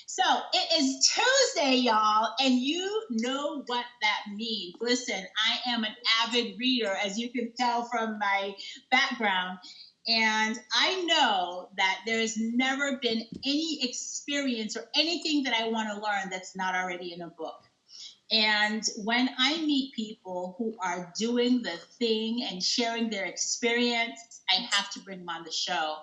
So it is Tuesday, y'all, and you know what that means. Listen, I am an avid reader, as you can tell from my background, and I know that there's never been any experience or anything that I want to learn that's not already in a book. And when I meet people who are doing the thing and sharing their experience, I have to bring them on the show.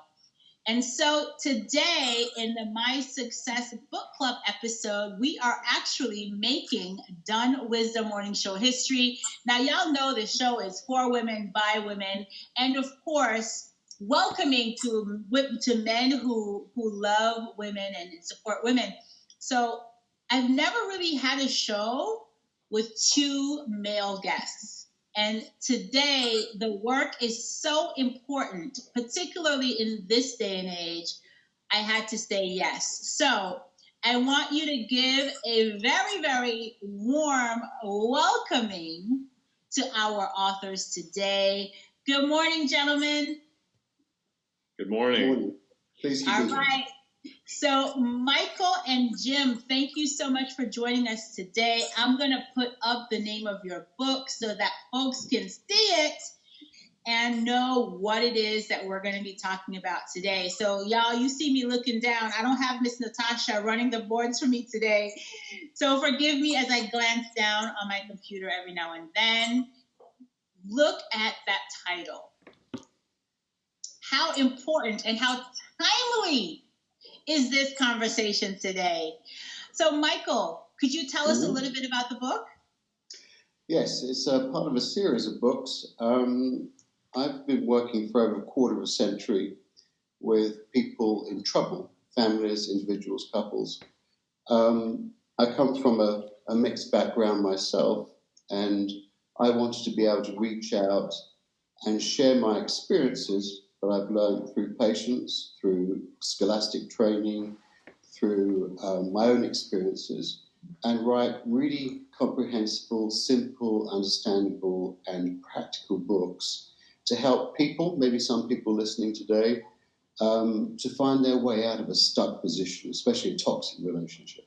And so today in the My Success Book Club episode, we are actually making DunnWisdom Morning Show history. Now, y'all know the show is for women, by women, and of course, welcoming to men who love women and support women. So I've never really had a show with two male guests. And today, the work is so important, particularly in this day and age, I had to say yes. So I want you to give a very, very warm welcoming to our authors today. Good morning, gentlemen. Good morning. Good morning. Please All right. So Michael and Jim, thank you so much for joining us today. I'm going to put up the name of your book so that folks can see it and know what it is that we're going to be talking about today. So y'all, you see me looking down. I don't have Miss Natasha running the boards for me today. So forgive me as I glance down on my computer every now and then. Look at that title. How important and how timely is this conversation today? So, Michael, could you tell us a little bit about the book? Yes, it's a part of a series of books. I've been working for over a quarter of a century with people in trouble, families, individuals, couples. I come from a mixed background myself, and I wanted to be able to reach out and share my experiences that I've learned through patience, through scholastic training, through my own experiences, and write really comprehensible, simple, understandable, and practical books to help people, maybe some people listening today, to find their way out of a stuck position, especially a toxic relationship.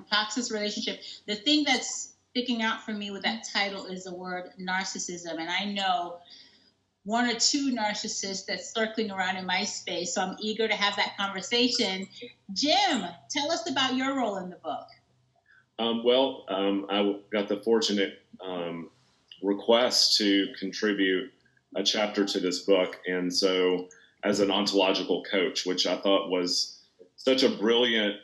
Toxic relationship. The thing that's sticking out for me with that title is the word narcissism, and I know one or two narcissists that's circling around in my space, so I'm eager to have that conversation. Jim, tell us about your role in the book. I got the fortunate request to contribute a chapter to this book, and so as an ontological coach, which I thought was such a brilliant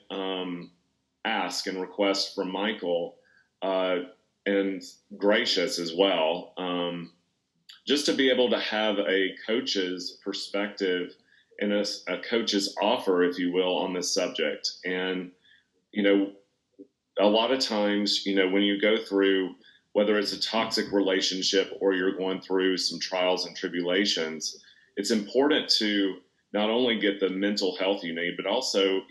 ask and request from Michael, and gracious as well. Just to be able to have a coach's perspective and a coach's offer, if you will, on this subject. And, a lot of times, when you go through, whether it's a toxic relationship or you're going through some trials and tribulations, it's important to not only get the mental health you need, but also,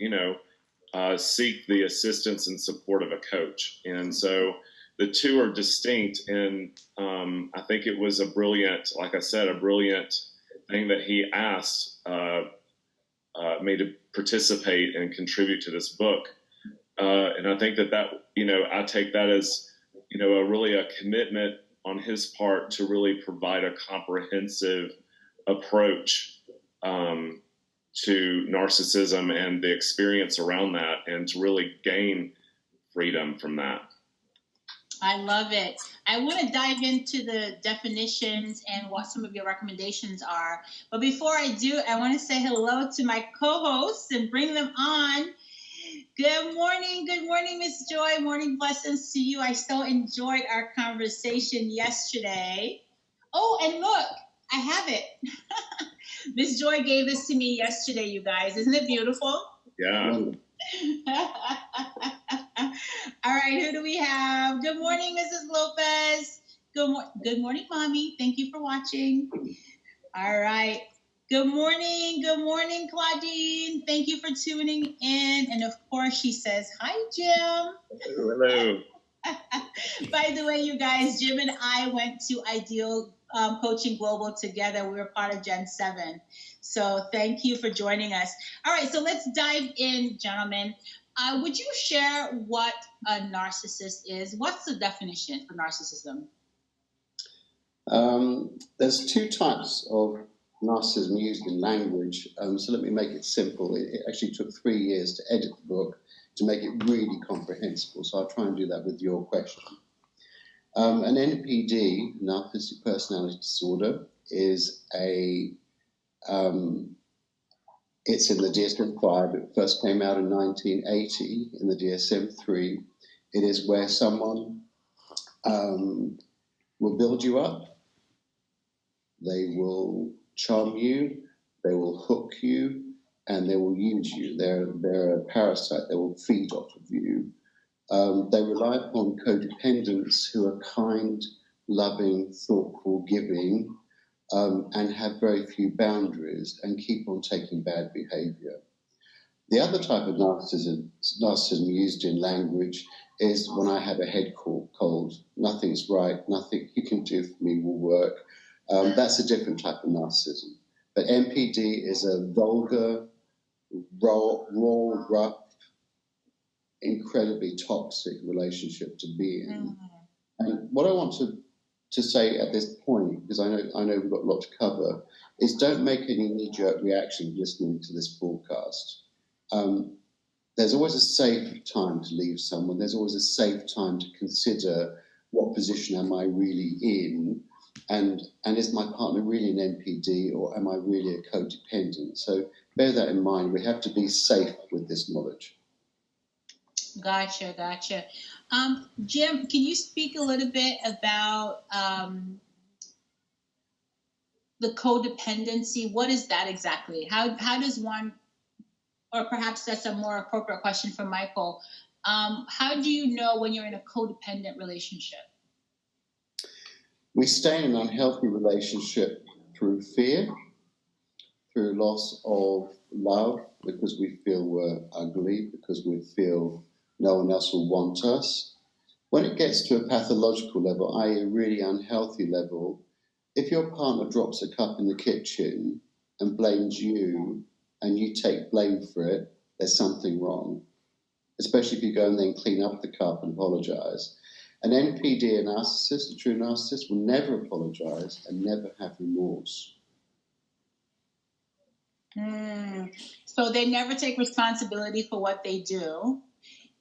seek the assistance and support of a coach. And so the two are distinct, and I think it was a brilliant thing that he asked me to participate and contribute to this book. And I think that I take that as, a commitment on his part to really provide a comprehensive approach to narcissism and the experience around that, and to really gain freedom from that. I love it. I want to dive into the definitions and what some of your recommendations are. But before I do, I want to say hello to my co-hosts and bring them on. Good morning, Miss Joy. Morning blessings to you. I so enjoyed our conversation yesterday. Oh, and look, I have it. Miss Joy gave this to me yesterday, you guys. Isn't it beautiful? Yeah. All right, who do we have? Good morning, Mrs. Lopez. Good morning, Mommy. Thank you for watching. All right. Good morning, Claudine. Thank you for tuning in. And of course, she says, hi, Jim. Hello. By the way, you guys, Jim and I went to Ideal Coaching Global together. We were part of Gen 7. So thank you for joining us. All right, so let's dive in, gentlemen. Would you share what a narcissist is? What's the definition for narcissism? There's two types of narcissism used in language. So let me make it simple. It actually took 3 years to edit the book to make it really comprehensible. So I'll try and do that with your question. An NPD, narcissistic personality disorder, is it's in the DSM-5. It first came out in 1980 in the DSM-3. It is where someone will build you up. They will charm you. They will hook you, and they will use you. They're a parasite. They will feed off of you. They rely upon codependents who are kind, loving, thoughtful, giving, and have very few boundaries and keep on taking bad behavior. The other type of narcissism used in language is when I have a head cold, nothing's right, nothing you can do for me will work. That's a different type of narcissism. But NPD is a vulgar, raw, rough, incredibly toxic relationship to be in. Mm-hmm. And what I want to say at this point, because I know we've got a lot to cover, is don't make any knee-jerk reactions listening to this broadcast. There's always a safe time to leave someone. There's always a safe time to consider what position am I really in, and is my partner really an NPD, or am I really a codependent? So bear that in mind. We have to be safe with this knowledge. Gotcha. Jim, can you speak a little bit about the codependency? What is that exactly? How does one, or perhaps that's a more appropriate question for Michael, how do you know when you're in a codependent relationship? We stay in an unhealthy relationship through fear, through loss of love, because we feel we're ugly, because we feel no one else will want us. When it gets to a pathological level, i.e. a really unhealthy level, if your partner drops a cup in the kitchen and blames you and you take blame for it, there's something wrong, especially if you go and then clean up the cup and apologize. An NPD, a narcissist, a true narcissist, will never apologize and never have remorse. So they never take responsibility for what they do.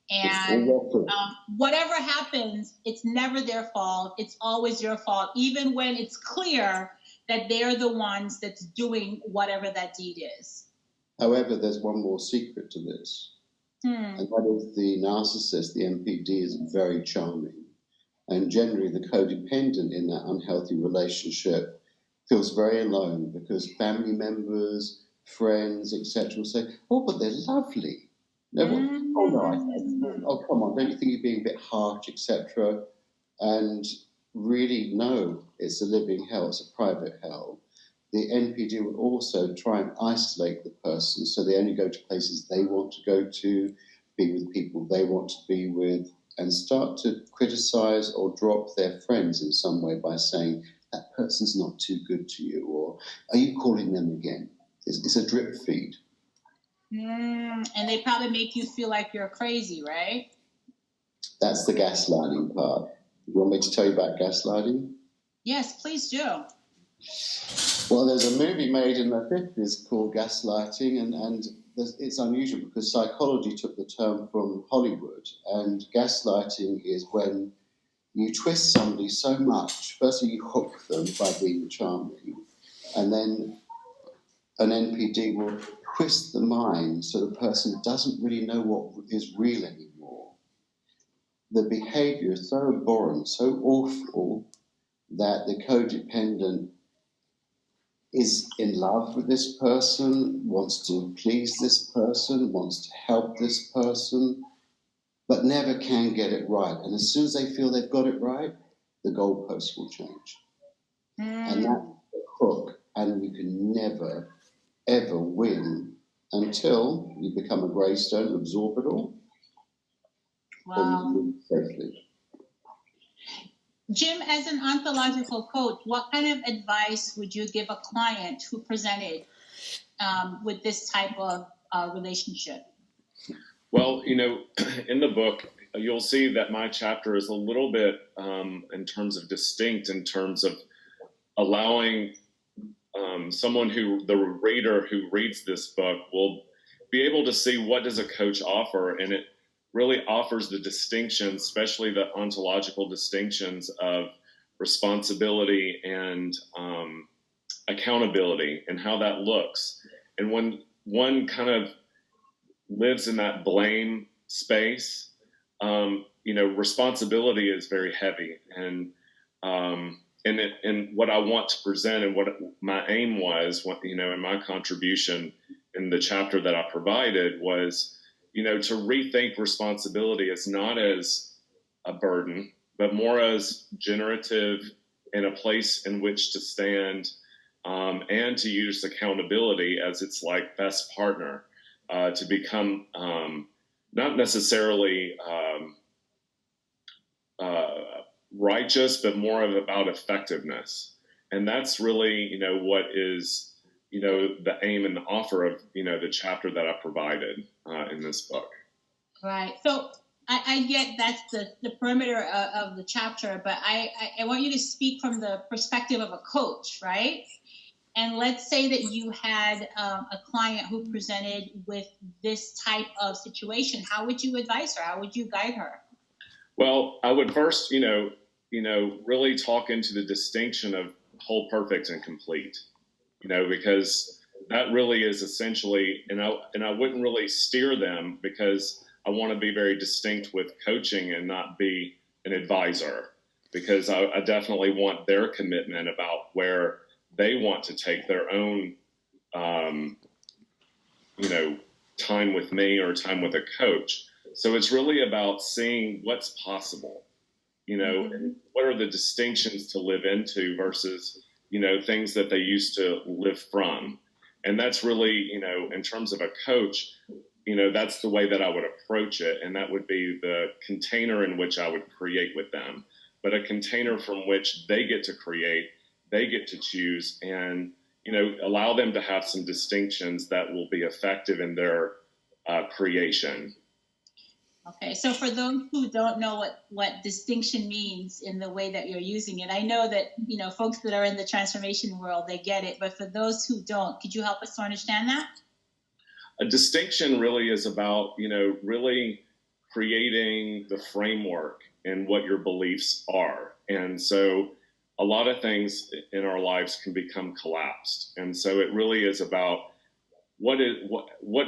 And whatever happens, it's never their fault. It's always your fault, even when it's clear that they're the ones that's doing whatever that deed is. However, there's one more secret to this. And that is the narcissist, the NPD, is very charming. And generally, the codependent in that unhealthy relationship feels very alone because family members, friends, etc. will say, oh, but they're lovely. No, oh, come on, don't you think you're being a bit harsh, etc. And really, no, it's a living hell, it's a private hell. The NPD will also try and isolate the person, so they only go to places they want to go to, be with people they want to be with, and start to criticize or drop their friends in some way by saying, that person's not too good to you, or are you calling them again? It's a drip feed. And they probably make you feel like you're crazy, right? That's the gaslighting part. You want me to tell you about gaslighting? Yes, please do. Well, there's a movie made in the 50s called Gaslighting, and it's unusual because psychology took the term from Hollywood, and gaslighting is when you twist somebody so much. Firstly, you hook them by being charming, and then an NPD will twist the mind so the person doesn't really know what is real anymore. The behavior is so abhorrent, so awful, that the codependent is in love with this person, wants to please this person, wants to help this person, but never can get it right. And as soon as they feel they've got it right, the goalposts will change. And that's the hook, and you can never, ever win until you become a greystone, absorb it all, or you live safely. Jim, as an ontological coach, what kind of advice would you give a client who presented with this type of relationship? Well, in the book, you'll see that my chapter is a little bit in terms of distinct, in terms of allowing someone the reader who reads this book will be able to see what does a coach offer. And it really offers the distinctions, especially the ontological distinctions of responsibility and accountability and how that looks. And when one kind of lives in that blame space, responsibility is very heavy. And what I want to present and what my aim was, in my contribution in the chapter that I provided was, to rethink responsibility as not as a burden, but more as generative and a place in which to stand, and to use accountability as its like best partner, to become not necessarily righteous, but more about effectiveness. And that's really, what is, the aim and the offer of, the chapter that I provided in this book. Right. So I get that's the perimeter of the chapter, but I want you to speak from the perspective of a coach, right? And let's say that you had a client who presented with this type of situation. How would you advise her? How would you guide her? Well, I would first, really talk into the distinction of whole, perfect, and complete, because that really is essentially, and I wouldn't really steer them because I want to be very distinct with coaching and not be an advisor, because I definitely want their commitment about where they want to take their own, time with me or time with a coach. So it's really about seeing what's possible, what are the distinctions to live into versus, things that they used to live from. And that's really, in terms of a coach, that's the way that I would approach it. And that would be the container in which I would create with them, but a container from which they get to create, they get to choose, and, allow them to have some distinctions that will be effective in their creation. Okay, so for those who don't know what distinction means in the way that you're using it, I know that, folks that are in the transformation world, they get it. But for those who don't, could you help us to understand that? A distinction really is about, really creating the framework and what your beliefs are. And so a lot of things in our lives can become collapsed. And so it really is about what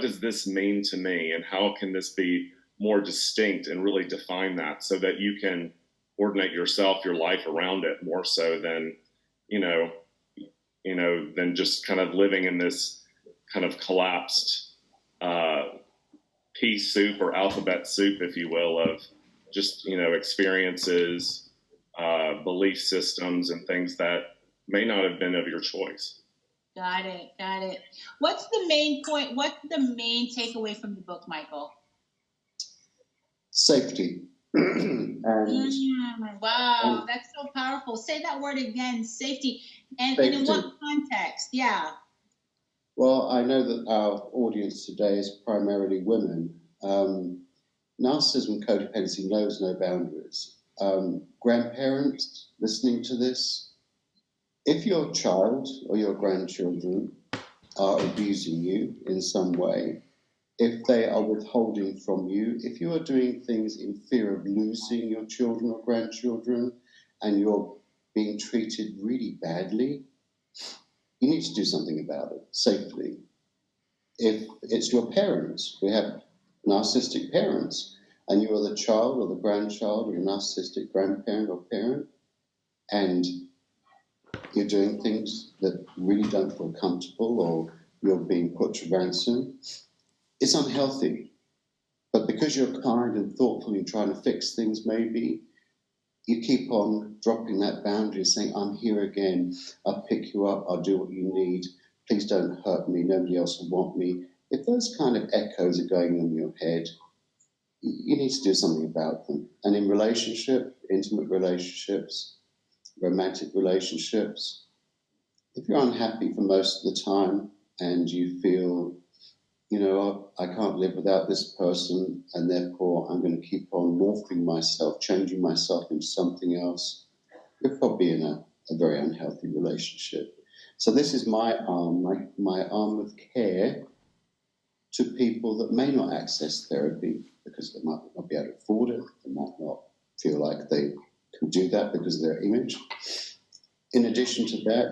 does this mean to me, and how can this be more distinct, and really define that so that you can coordinate yourself, your life around it more so than, than just kind of living in this kind of collapsed pea soup or alphabet soup, if you will, of just, experiences, belief systems, and things that may not have been of your choice. Got it. What's the main point? What's the main takeaway from the book, Michael? Safety. Wow, that's so powerful. Say that word again, safety. And in what context? Yeah. Well, I know that our audience today is primarily women. Narcissism and codependency knows no boundaries. Grandparents listening to this, if your child or your grandchildren are abusing you in some way, if they are withholding from you, if you are doing things in fear of losing your children or grandchildren, and you're being treated really badly, you need to do something about it safely. If it's your parents, we have narcissistic parents, and you are the child or the grandchild of a narcissistic grandparent or parent, and you're doing things that really don't feel comfortable, or you're being put to ransom, it's unhealthy. But because you're kind and thoughtful and trying to fix things, maybe you keep on dropping that boundary, saying, I'm here again, I'll pick you up, I'll do what you need, please don't hurt me, nobody else will want me. If those kind of echoes are going in your head, you need to do something about them. And in intimate relationships, romantic relationships, if you're unhappy for most of the time and you feel, I can't live without this person, and therefore I'm going to keep on morphing myself, changing myself into something else, you're probably in a very unhealthy relationship. So this is my arm of care to people that may not access therapy because they might not be able to afford it, they might not feel like they can do that because of their image. In addition to that,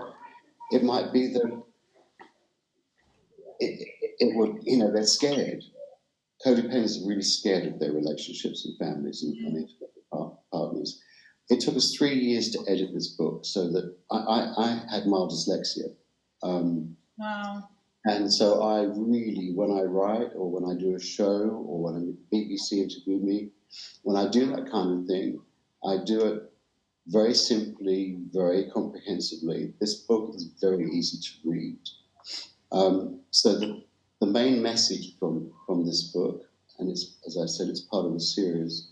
it might be that they're scared. Codependents are really scared of their relationships and families and partners. It took us 3 years to edit this book so that I had mild dyslexia. Wow. And so I really, when I write or when I do a show or when BBC interview me, when I do that kind of thing, I do it very simply, very comprehensively. This book is very easy to read. So the main message from this book, and it's, as I said, it's part of a series,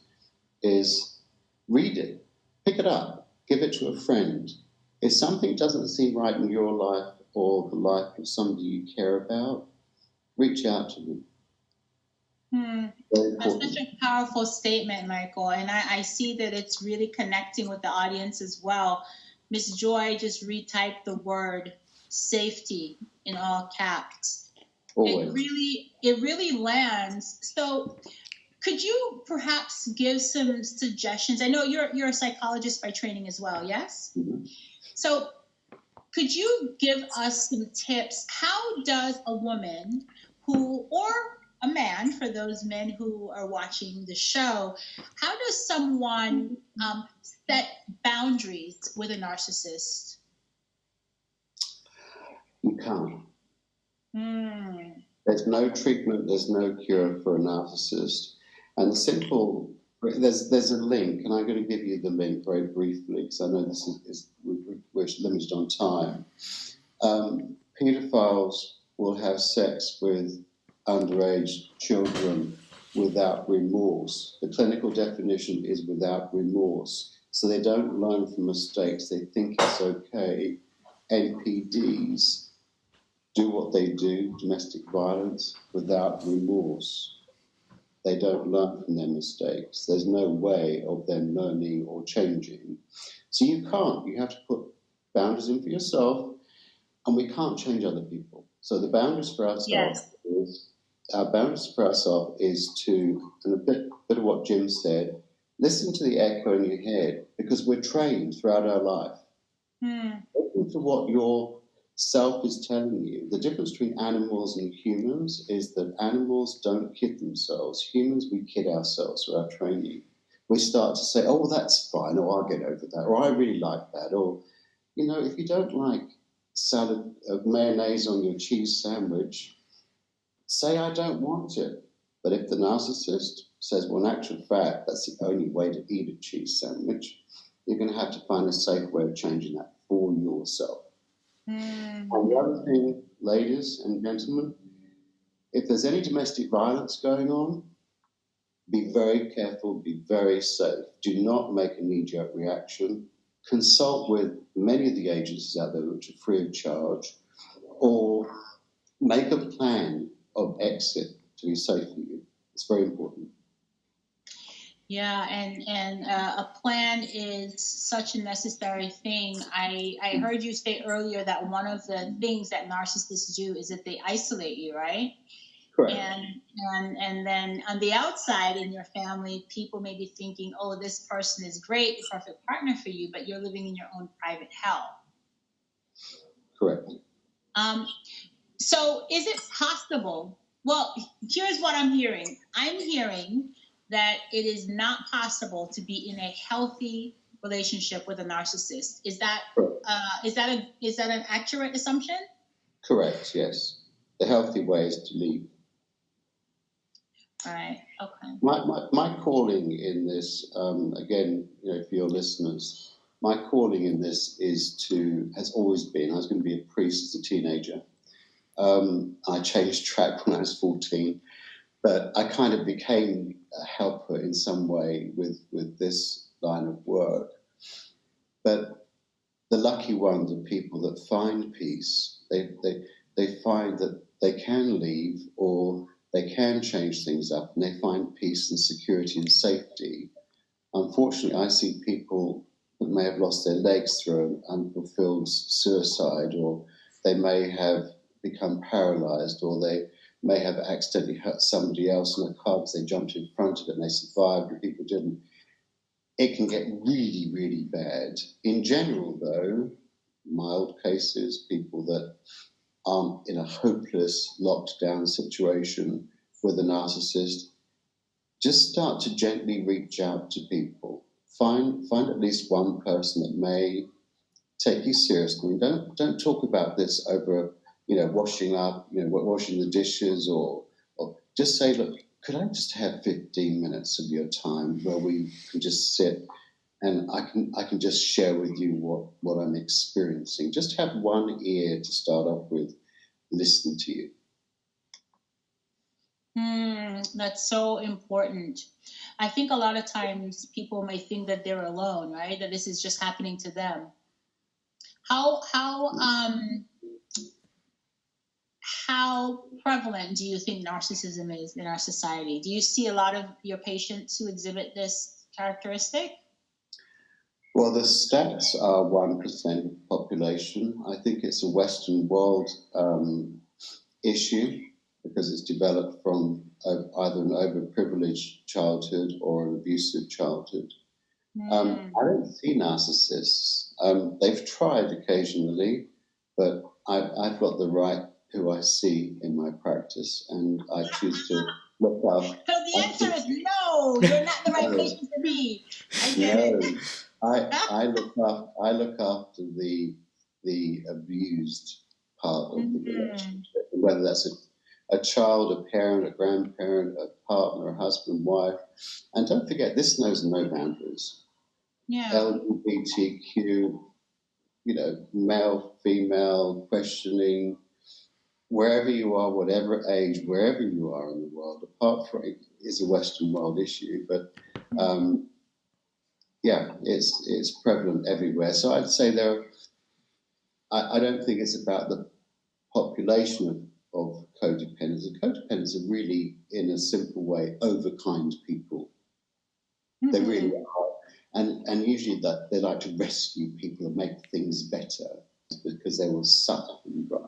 is read it, pick it up, give it to a friend. If something doesn't seem right in your life or the life of somebody you care about, reach out to them. That's such a powerful statement, Michael, and I see that it's really connecting with the audience as well. Miss Joy just retyped the word safety in all caps. Always. It really lands. So could you perhaps give some suggestions? I know you're a psychologist by training as well, yes? Mm-hmm. So could you give us some tips? How does a woman or a man, for those men who are watching the show, how does someone set boundaries with a narcissist? You can't. There's no treatment, there's no cure for a narcissist. And there's a link, and I'm going to give you the link very briefly because I know this we're limited on time. Pedophiles will have sex with underage children without remorse. The clinical definition is without remorse. So they don't learn from mistakes. They think it's okay. NPDs do what they do, domestic violence, without remorse. They don't learn from their mistakes. There's no way of them learning or changing. So you can't. You have to put boundaries in for yourself, and we can't change other people. So the boundaries for ourselves is to, and a bit of what Jim said, listen to the echo in your head, because we're trained throughout our life. Listen to what your self is telling you. The difference between animals and humans is that animals don't kid themselves. Humans, we kid ourselves through our training. We start to say, oh, well, that's fine, or I'll get over that, or I really like that, or, if you don't like salad of mayonnaise on your cheese sandwich, say I don't want it. But if the narcissist says, well, in actual fact, that's the only way to eat a cheese sandwich, you're going to have to find a safe way of changing that for yourself. And the other thing, ladies and gentlemen, if there's any domestic violence going on, be very careful, be very safe. Do not make a knee-jerk reaction. Consult with many of the agencies out there which are free of charge, or make a plan of exit to be safe for you. It's very important. Yeah, and a plan is such a necessary thing. I heard you say earlier that one of the things that narcissists do is that they isolate you, right? Correct. And then on the outside in your family, people may be thinking, oh, this person is great, the perfect partner for you, but you're living in your own private hell. Correct. So is it possible? Well, here's what I'm hearing. I'm hearing that it is not possible to be in a healthy relationship with a narcissist. Is that an accurate assumption? Correct. Yes. The healthy way is to leave. All right. Okay. My calling in this, again, for your listeners, my calling in this has always been, I was going to be a priest as a teenager. I changed track when I was 14. But I kind of became a helper in some way with this line of work. But the lucky ones are people that find peace. They find that they can leave or they can change things up, and they find peace and security and safety. Unfortunately, I see people that may have lost their legs through an unfulfilled suicide, or they may have become paralyzed, or they may have accidentally hurt somebody else in a car because they jumped in front of it and they survived and people didn't. It can get really, really bad. In general, though, mild cases, people that aren't in a hopeless, locked down situation with a narcissist, just start to gently reach out to people. Find at least one person that may take you seriously. Don't talk about this over, washing up, washing the dishes, or just say, look, could I just have 15 minutes of your time where we can just sit and I can just share with you what I'm experiencing. Just have one ear to start off with, listen to you. That's so important. I think a lot of times people may think that they're alone, right? That this is just happening to them. How prevalent do you think narcissism is in our society? Do you see a lot of your patients who exhibit this characteristic? Well, the stats are 1% population. I think it's a Western world issue because it's developed from either an overprivileged childhood or an abusive childhood. I don't see narcissists. They've tried occasionally, but I've got the right who I see in my practice, and I choose to look up. So the answer is no. You're not the right patient for me. I get it. I look after the abused part of the relationship, whether that's a child, a parent, a grandparent, a partner, a husband, wife. And don't forget, this knows no boundaries. Yeah. LGBTQ, male, female, questioning, wherever you are, whatever age, wherever you are in the world, apart from it is a Western world issue, but it's prevalent everywhere. So I'd say I don't think it's about the population of codependents. The codependents are really, in a simple way, overkind people. They really are. And usually that they like to rescue people and make things better because they will suck and dry.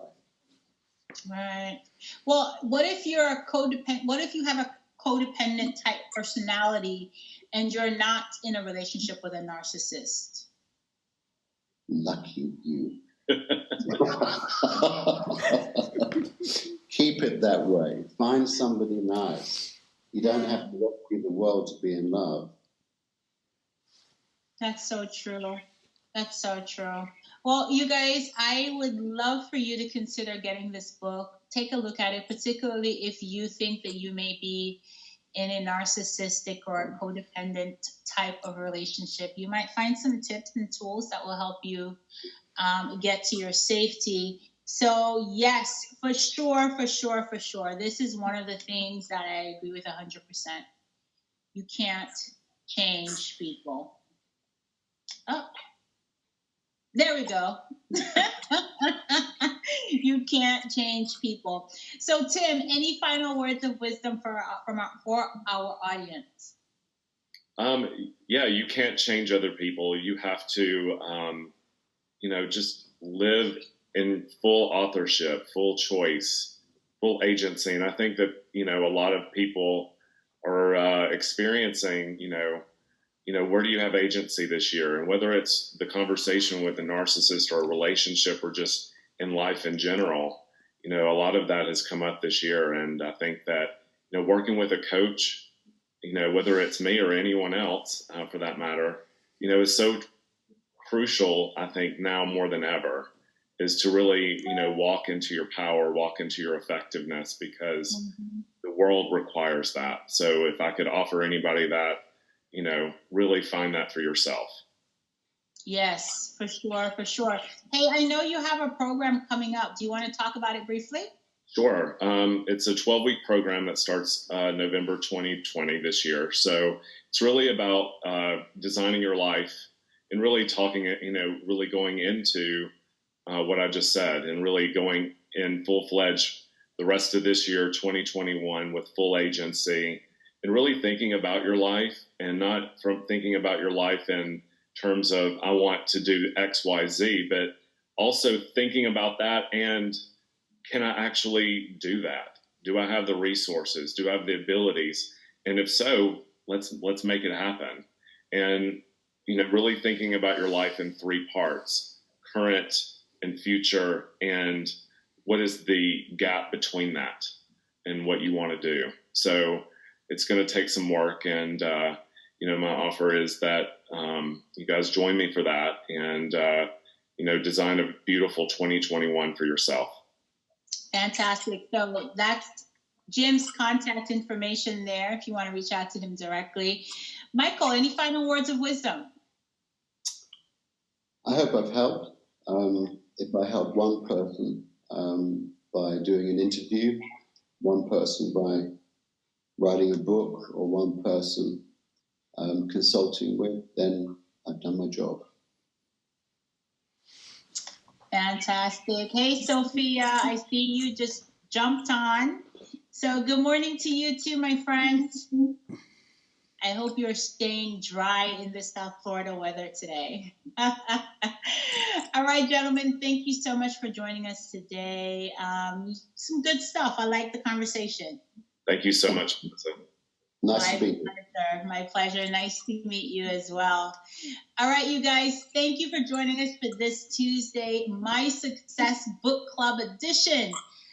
Right. Well, what if you're a codependent? What if you have a codependent type personality and you're not in a relationship with a narcissist? Lucky you. Keep it that way. Find somebody nice. You don't have to rescue the world to be in love. That's so true. That's so true. Well, you guys, I would love for you to consider getting this book. Take a look at it, particularly if you think that you may be in a narcissistic or a codependent type of relationship. You might find some tips and tools that will help you get to your safety. So yes, for sure. This is one of the things that I agree with 100%. You can't change people. Oh, there we go. You can't change people. So Tim, any final words of wisdom for our audience? You can't change other people. You have to, just live in full authorship, full choice, full agency. And I think that, a lot of people are experiencing, where do you have agency this year? And whether it's the conversation with a narcissist or a relationship or just in life in general, a lot of that has come up this year. And I think that, working with a coach, whether it's me or anyone else for that matter, is so crucial, I think now more than ever, is to really, walk into your power, walk into your effectiveness, because the world requires that. So if I could offer anybody that, really find that for yourself. Yes, for sure. Hey, I know you have a program coming up. Do you want to talk about it briefly? Sure. It's a 12-week program that starts November 2020 this year. So it's really about designing your life and really talking, really going into what I just said and really going in full-fledged the rest of this year, 2021, with full agency and really thinking about your life and not from thinking about your life in terms of I want to do X, Y, Z, but also thinking about that and can I actually do that? Do I have the resources? Do I have the abilities? And if so, let's make it happen. And, really thinking about your life in three parts: current and future, and what is the gap between that and what you want to do. So it's going to take some work. And, my offer is that you guys join me for that and, design a beautiful 2021 for yourself. Fantastic. So that's Jim's contact information there if you want to reach out to him directly. Michael, any final words of wisdom? I hope I've helped. If I help one person by doing an interview, one person by writing a book, or one person consulting with, then I've done my job. Fantastic. Hey, Sophia, I see you just jumped on. So good morning to you too, my friends. I hope you're staying dry in the South Florida weather today. All right, gentlemen, thank you so much for joining us today. Some good stuff. I like the conversation. Thank you so much, Melissa. Nice to meet you. My pleasure. Nice to meet you as well. All right, you guys, thank you for joining us for this Tuesday My Success Book Club edition.